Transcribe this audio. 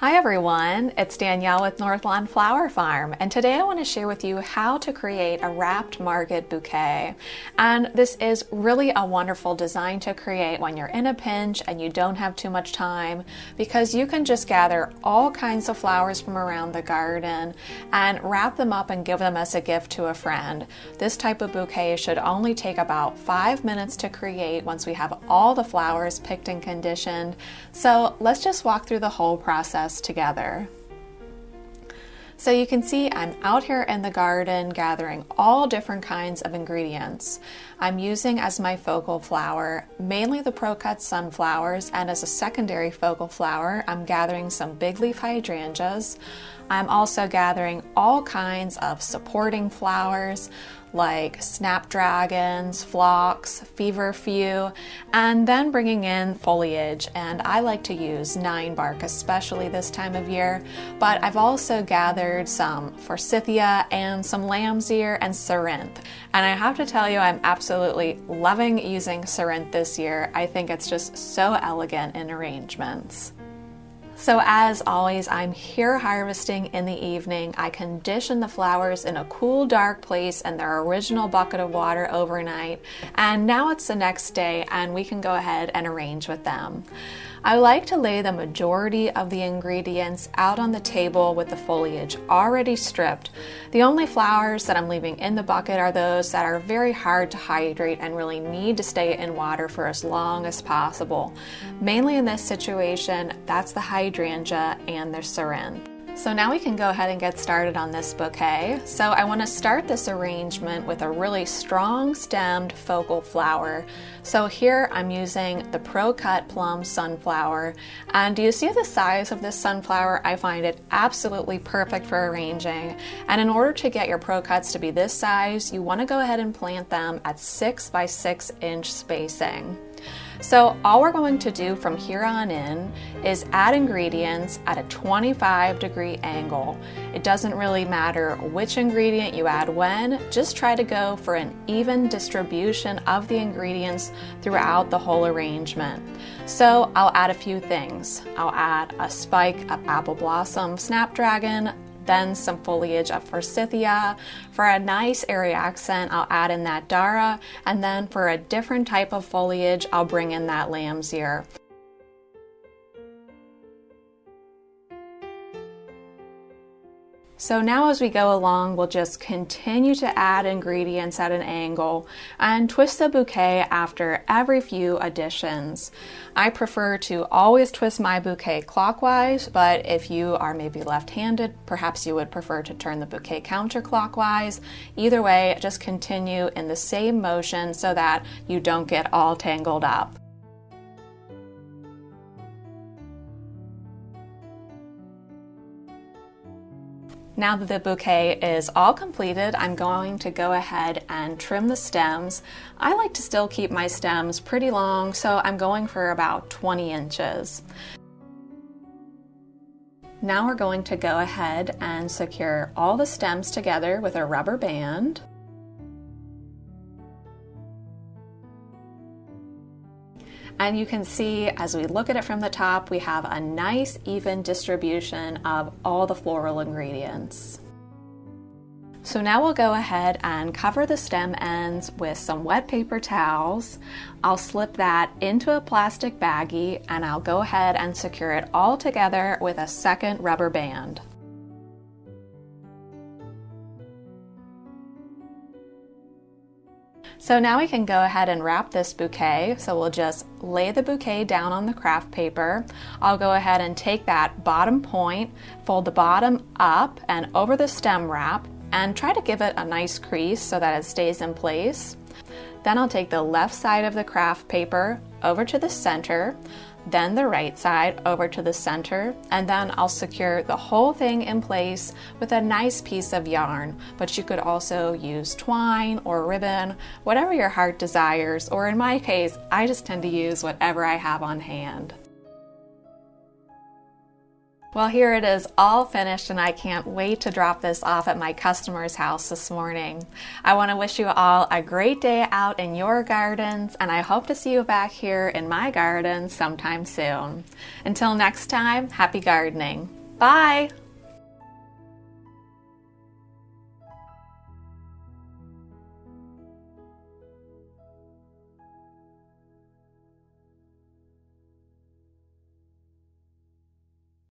Hi everyone, it's Danielle with Northlawn Flower Farm, and today I want to share with you how to create a wrapped market bouquet. And this is really a wonderful design to create when you're in a pinch and you don't have too much time, because you can just gather all kinds of flowers from around the garden and wrap them up and give them as a gift to a friend. This type of bouquet should only take about 5 minutes to create once we have all the flowers picked and conditioned. So let's just walk through the whole process together. So you can see I'm out here in the garden gathering all different kinds of ingredients. I'm using as my focal flower mainly the Pro-Cut sunflowers, and as a secondary focal flower I'm gathering some big leaf hydrangeas. I'm also gathering all kinds of supporting flowers like snapdragons, phlox, feverfew, and then bringing in foliage. And I like to use 9-bark, especially this time of year, but I've also gathered some forsythia and some lamb's ear and cerinthe. And I have to tell you, I'm absolutely loving using cerinthe this year. I think it's just so elegant in arrangements. So as always, I'm here harvesting in the evening. I condition the flowers in a cool, dark place in their original bucket of water overnight. And now it's the next day and we can go ahead and arrange with them. I like to lay the majority of the ingredients out on the table with the foliage already stripped. The only flowers that I'm leaving in the bucket are those that are very hard to hydrate and really need to stay in water for as long as possible. Mainly in this situation, that's the hydrangea and the cerinthe. So now we can go ahead and get started on this bouquet. So I want to start this arrangement with a really strong stemmed focal flower. So here I'm using the Pro-Cut plum sunflower. And do you see the size of this sunflower? I find it absolutely perfect for arranging. And in order to get your Pro-Cuts to be this size, you want to go ahead and plant them at 6 by 6 inch spacing. So all we're going to do from here on in is add ingredients at a 25-degree angle. It doesn't really matter which ingredient you add when, just try to go for an even distribution of the ingredients throughout the whole arrangement. So I'll add a few things. I'll add a spike of apple blossom snapdragon, then some foliage of forsythia. For a nice airy accent, I'll add in that dara, and then for a different type of foliage, I'll bring in that lamb's ear. So now as we go along, we'll just continue to add ingredients at an angle and twist the bouquet after every few additions. I prefer to always twist my bouquet clockwise, but if you are maybe left-handed, perhaps you would prefer to turn the bouquet counterclockwise. Either way, just continue in the same motion so that you don't get all tangled up. Now that the bouquet is all completed, I'm going to go ahead and trim the stems. I like to still keep my stems pretty long, so I'm going for about 20 inches. Now we're going to go ahead and secure all the stems together with a rubber band. And you can see as we look at it from the top, we have a nice even distribution of all the floral ingredients. So now we'll go ahead and cover the stem ends with some wet paper towels. I'll slip that into a plastic baggie and I'll go ahead and secure it all together with a second rubber band. So now we can go ahead and wrap this bouquet. So we'll just lay the bouquet down on the craft paper. I'll go ahead and take that bottom point, fold the bottom up and over the stem wrap, and try to give it a nice crease so that it stays in place. Then I'll take the left side of the craft paper over to the center, then the right side over to the center, and then I'll secure the whole thing in place with a nice piece of yarn. But you could also use twine or ribbon, whatever your heart desires, or in my case, I just tend to use whatever I have on hand. Well, here it is all finished, and I can't wait to drop this off at my customer's house this morning. I want to wish you all a great day out in your gardens, and I hope to see you back here in my garden sometime soon. Until next time, happy gardening. Bye!